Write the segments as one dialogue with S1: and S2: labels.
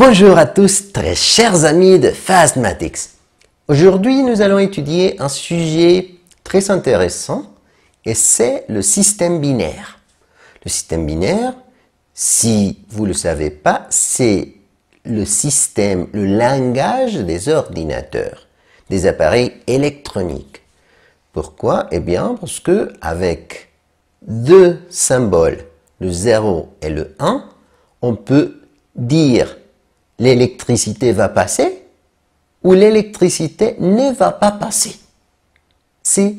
S1: Bonjour à tous, très chers amis de Fastmathix. Aujourd'hui, nous allons étudier un sujet très intéressant et c'est le système binaire. Le système binaire, si vous ne le savez pas, c'est le système, le langage des ordinateurs, des appareils électroniques. Pourquoi? Eh bien, parce que avec deux symboles, le 0 et le 1, on peut dire l'électricité va passer ou l'électricité ne va pas passer. C'est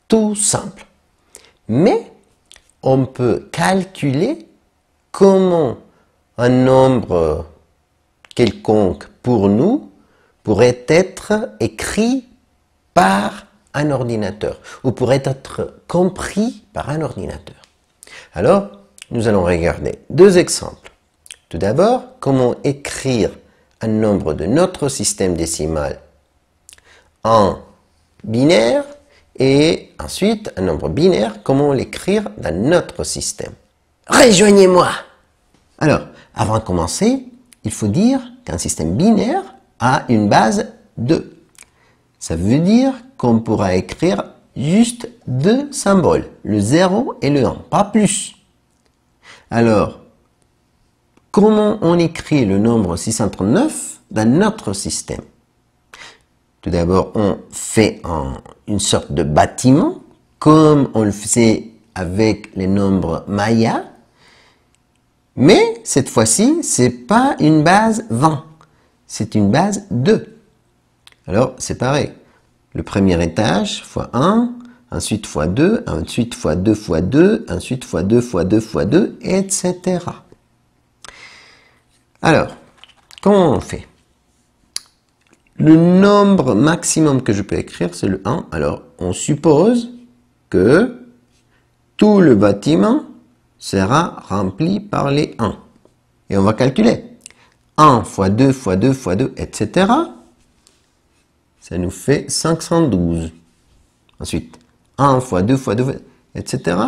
S1: tout simple. Mais on peut calculer comment un nombre quelconque pour nous pourrait être écrit par un ordinateur ou pourrait être compris par un ordinateur. Alors, nous allons regarder deux exemples. Tout d'abord, comment écrire un nombre de notre système décimal en binaire et ensuite un nombre binaire, comment l'écrire dans notre système. Rejoignez-moi! Alors, avant de commencer, il faut dire qu'un système binaire a une base 2. Ça veut dire qu'on pourra écrire juste deux symboles, le 0 et le 1, pas plus. Alors, comment on écrit le nombre 639 dans notre système? Tout d'abord, on fait une sorte de bâtiment, comme on le faisait avec les nombres mayas, mais cette fois-ci, c'est pas une base 20, c'est une base 2. Alors, c'est pareil. Le premier étage, fois 1, ensuite fois 2, ensuite fois 2 fois 2, ensuite fois 2 fois 2 fois 2, etc. Alors, comment on fait? Le nombre maximum que je peux écrire, c'est le 1. Alors, on suppose que tout le bâtiment sera rempli par les 1. Et on va calculer. 1 fois 2 fois 2 fois 2, etc. Ça nous fait 512. Ensuite, 1 fois 2 fois 2, etc.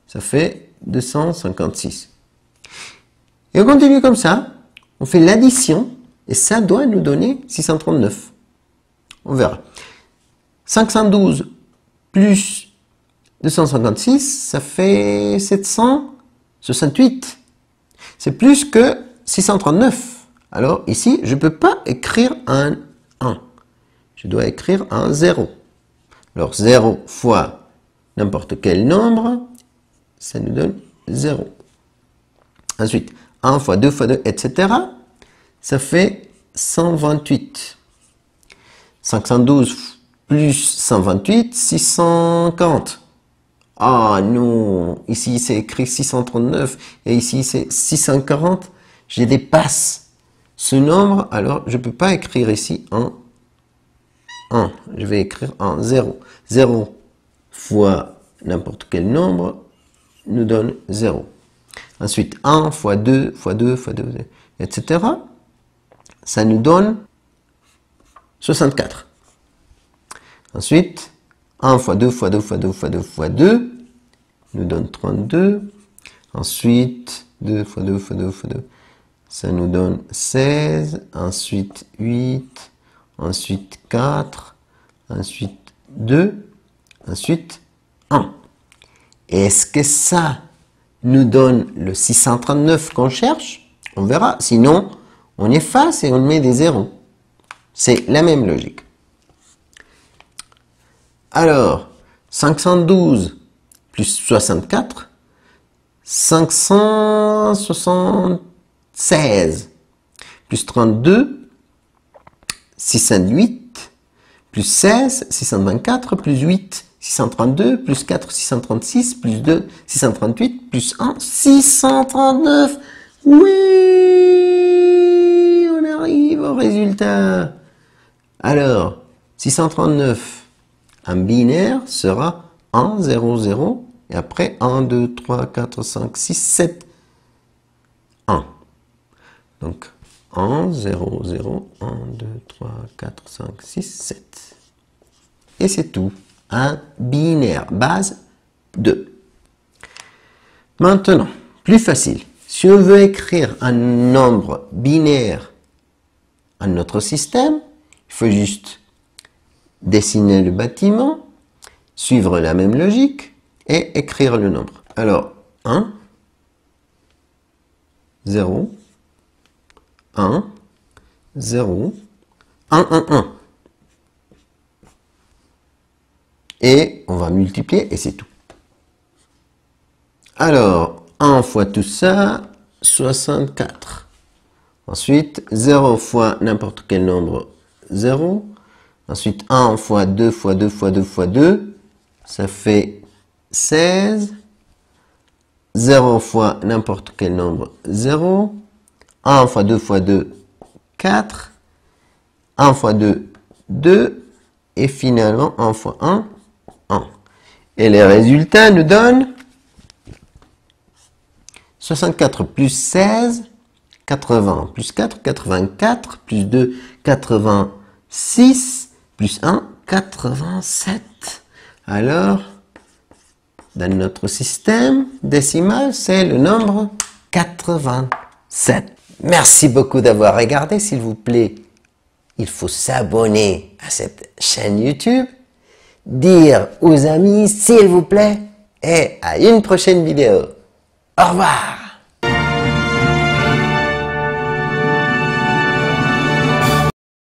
S1: Ça fait 256. Et on continue comme ça. On fait l'addition et ça doit nous donner 639. On verra. 512 plus 256, ça fait 768. C'est plus que 639. Alors ici, je ne peux pas écrire un 1. Je dois écrire un 0. Alors 0 fois n'importe quel nombre, ça nous donne 0. Ensuite, 1 fois 2 fois 2, etc. Ça fait 128. 512 plus 128, 640. Ah non, ici c'est écrit 639 et ici c'est 640. Je dépasse ce nombre, alors je ne peux pas écrire ici un 1. Je vais écrire un 0. 0 fois n'importe quel nombre nous donne 0. Ensuite, 1 fois 2 fois 2 fois 2, etc. Ça nous donne 64. Ensuite, 1 fois 2 fois 2 fois 2 fois 2 fois 2 nous donne 32. Ensuite, 2 fois 2 fois 2 fois 2, ça nous donne 16. Ensuite, 8. Ensuite, 4. Ensuite, 2. Ensuite, 1. Est-ce que ça nous donne le 639 qu'on cherche? On verra. Sinon, on efface et on met des zéros. C'est la même logique. Alors, 512 plus 64, 576 plus 32, 608 plus 16, 624 plus 8, 632 plus 4, 636 plus 2, 638 plus 1, 639. Oui, on arrive au résultat. Alors, 639 en binaire sera 1, 0, 0 et après 1, 2, 3, 4, 5, 6, 7, 1. Donc, 1, 0, 0, 1, 2, 3, 4, 5, 6, 7. Et c'est tout. Un binaire, base 2. Maintenant, plus facile. Si on veut écrire un nombre binaire à notre système. Il faut juste dessiner le bâtiment, suivre la même logique et écrire le nombre. Alors, 1, 0, 1, 0, 1, 1, 1. Et on va multiplier et c'est tout. Alors, 1 fois tout ça, 64. Ensuite, 0 fois n'importe quel nombre, 0. Ensuite, 1 fois 2 fois 2 fois 2 fois 2, ça fait 16. 0 fois n'importe quel nombre, 0. 1 fois 2 fois 2, 4. 1 fois 2, 2. Et finalement, 1 fois 1, 1. Et les résultats nous donnent 64 plus 16, 80 plus 4, 84, plus 2, 86, plus 1, 87. Alors, dans notre système décimal, c'est le nombre 87. Merci beaucoup d'avoir regardé. S'il vous plaît, il faut s'abonner à cette chaîne YouTube, dire aux amis, s'il vous plaît, et à une prochaine vidéo. Au revoir!